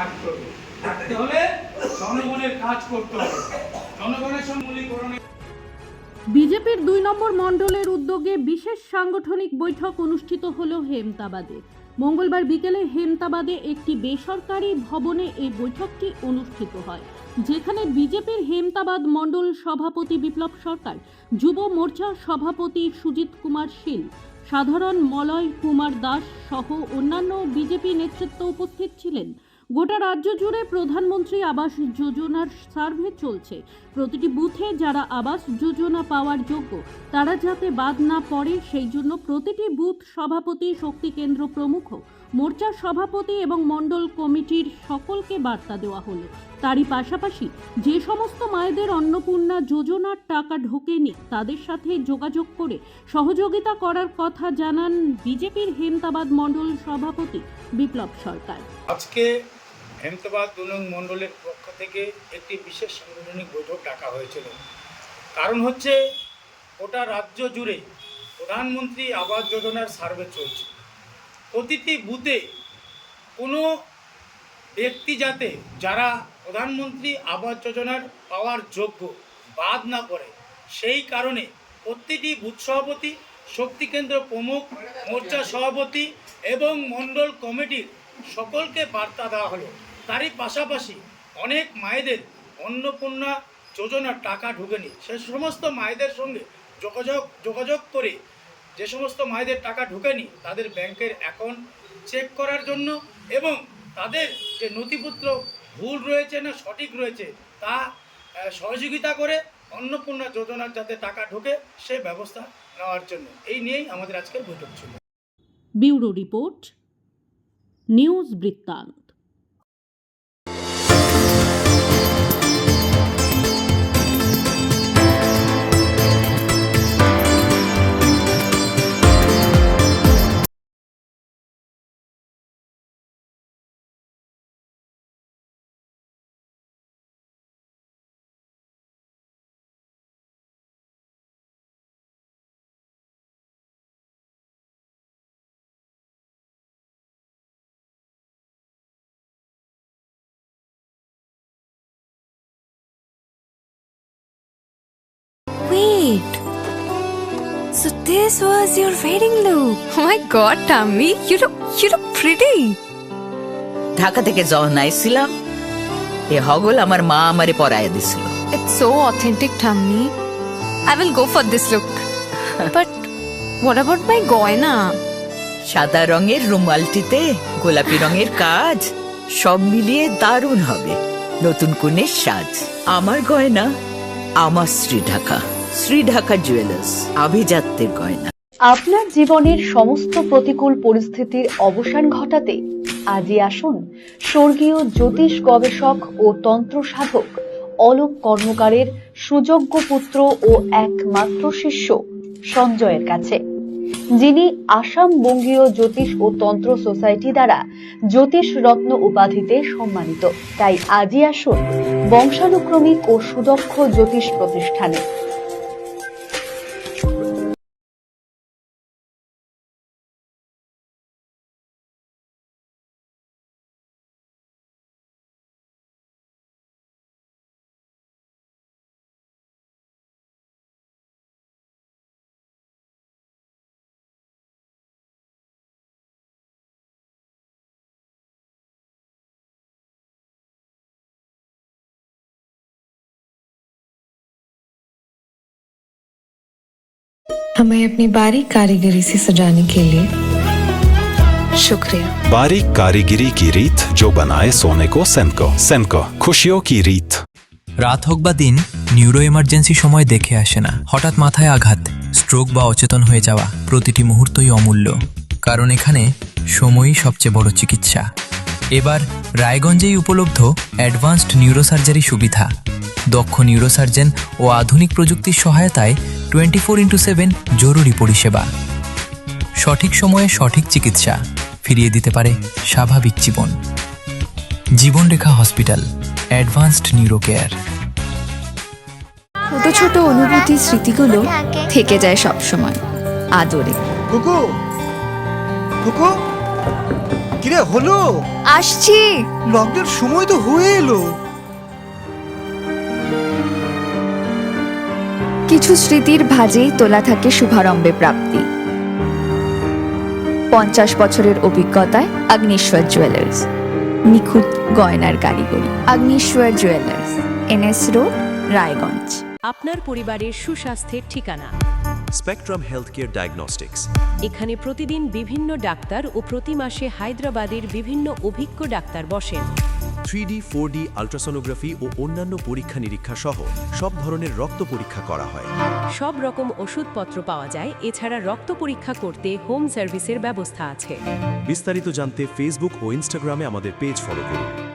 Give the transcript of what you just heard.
থাকতে হবে। থাকতে হলে জনগণের কাজ করতে হবে, জনগণের সম্মিলীকরণে। বিজেপির 2 নম্বর মণ্ডলের উদ্যোগে বিশেষ সাংগঠনিক বৈঠক অনুষ্ঠিত হলো হেমতাবাদে। মঙ্গলবার বিকেলে হেমতাবাদে একটি বেসরকারি ভবনে এই বৈঠকটি অনুষ্ঠিত হয়, যেখানে বিজেপির হেমতাবাদ মণ্ডল সভাপতি বিপ্লব সরকার, যুব মোর্চা সভাপতি সুজিত কুমার শীল, সাধারণ মলয় কুমার দাস সহ অন্যান্য বিজেপি নেতৃত্ব উপস্থিত ছিলেন। গোটা রাজ্য জুড়ে প্রধানমন্ত্রী আবাস যোজনার সার্ভে চলছে। প্রতিটি বুথে যারা আবাস যোজনা পাওয়ার যোগ্য তারা যাতে বাদ না পড়ে সেই জন্য প্রতিটি বুথ সভাপতি, শক্তি কেন্দ্র প্রমুখ, মোর্চা সভাপতি এবং মণ্ডল কমিটির সকলকে বার্তা দেওয়া হলো। তারই পাশাপাশি যে সমস্ত মায়েদের অন্নপূর্ণা যোজনার টাকা ঢোকেনি তাদের সাথে যোগাযোগ করে সহযোগিতা করার কথা জানান বিজেপির হেমতাবাদ মণ্ডল সভাপতি বিপ্লব সরকার। আজকে হেমতাবাদ 2 নং মণ্ডলের পক্ষ থেকে একটি বিশেষ সাংগঠনিক বৈঠক ডাকা হয়েছিল। কারণ হচ্ছে গোটা রাজ্য জুড়ে প্রধানমন্ত্রী আবাস যোজনার সার্ভে চলছে। প্রতিটি বুথে কোনো ব্যক্তি যাতে যারা প্রধানমন্ত্রী আবাস যোজনার পাওয়ার যোগ্য বাদ না করে, সেই কারণে প্রতিটি বুথ সভাপতি, শক্তি কেন্দ্র প্রমুখ, মোর্চা সভাপতি এবং মণ্ডল কমিটির সকলকে বার্তা দেওয়া হলো। তারই পাশাপাশি অনেক মায়েদের অন্নপূর্ণা যোজনার টাকা ঢোকেনি, সে সমস্ত মায়েদের সঙ্গে যোগাযোগ করে যে সমস্ত মায়েদের টাকা ঢোকেনি তাদের ব্যাংকের অ্যাকাউন্ট চেক করার জন্য এবং তাদের যে নথিপত্র ভুল রয়েছে না সঠিক রয়েছে তা সহযোগিতা করে অন্নপূর্ণা যোজনার যাতে টাকা ঢোকে সে ব্যবস্থা নেওয়ার জন্য এই নিয়েই আমাদের আজকের বৈঠক ছিল। ব্যুরো রিপোর্ট, নিউজ বৃত্তান্ত। Wait. So this was your wedding look. Oh my god, Tammy, you look pretty. Dhaka থেকে যখন আইছিলাম এ হগল আমার মা আমারে পরায় দিছিল। It's so authentic, Tammy. I will go for this look. But what about my goina? সাদা রঙের রুমালটিতে গোলাপি রঙের কাজ, সব মিলিয়ে দারুণ হবে নতুন কনের সাজ। আমার গয়না আমার শ্রী ঢাকা জুয়েলার্স, আভিজাত্যের গয়না। আপনার জীবনের সমস্ত প্রতিকূল পরিস্থিতির অবসান ঘটাতে আজই আসুন স্বর্গীয় জ্যোতিষ গবেষক ও তন্ত্র সাধক অলোক কর্মকারের সুযোগ্য পুত্র ও একমাত্র শিষ্য সঞ্জয়ের কাছে, যিনি আসাম বঙ্গীয় জ্যোতিষ ও তন্ত্র সোসাইটি দ্বারা জ্যোতিষ রত্ন উপাধিতে সম্মানিত। তাই আজই আসুন বংশানুক্রমিক ও সুদক্ষ জ্যোতিষ প্রতিষ্ঠানে। हमें अपनी बारीक कारीगरी से सजाने के लिए शुक्रिया। बारीक कारीगरी की रीत जो बनाए सोने को सेनको खुशियों की रीत। রাত হোক বা দিন, নিউরো এমার্জেন্সি সময় দেখে আসে না। হঠাৎ মাথায় আঘাত, স্ট্রোক বা অচেতন হয়ে যাওয়া, প্রতিটি মুহূর্তই অমূল্য, কারণ এখানে সময়ই সবচেয়ে বড় চিকিৎসা। এবার রায়গঞ্জেই উপলব্ধ অ্যাডভান্সড নিউরোসার্জারি সুবিধা। দক্ষ নিউরোসার্জন ও আধুনিক প্রযুক্তির সহায়তায় 24x7 জরুরি পরিষেবা। সঠিক সময়ে সঠিক চিকিৎসা ফিরিয়ে দিতে পারে স্বাভাবিক জীবন। জীবনরেখা হসপিটাল, অ্যাডভান্সড নিউরো কেয়ার। ছোট ছোট অনুভূতি, স্মৃতিগুলো থেকে যায় সব সময় আদরে। কুকু কিরে হলো? আসছি। লকডাউন সময় তো হয়ে এলো। কিছু স্মৃতির ভাজেই তোলা থাকে শুভারম্ভে প্রাপ্তি। 50 বছরের অভিজ্ঞতায় আগ্নেশ্বর জুয়েলার্স, নিখুঁত গয়নার কারিগরি। Agneshwar jewellers, NS road, Raiganj. আপনার পরিবারের সুস্বাস্থ্যের ঠিকানা। Spectrum healthcare diagnostics. এখানে প্রতিদিন বিভিন্ন ডাক্তার ও প্রতি মাসে হায়দ্রাবাদের বিভিন্ন অভিজ্ঞ ডাক্তার বসেন। 3D, 4D আল্ট্রাসোনোগ্রাফি ও অন্যান্য পরীক্ষা নিরীক্ষা সহ সব ধরনের রক্ত পরীক্ষা করা হয়। সব রকম ওষুধপত্র পাওয়া যায়। এছাড়া রক্ত পরীক্ষা করতে হোম সার্ভিসের ব্যবস্থা আছে। বিস্তারিত জানতে ফেসবুক ও ইনস্টাগ্রামে আমাদের পেজ ফলো করুন।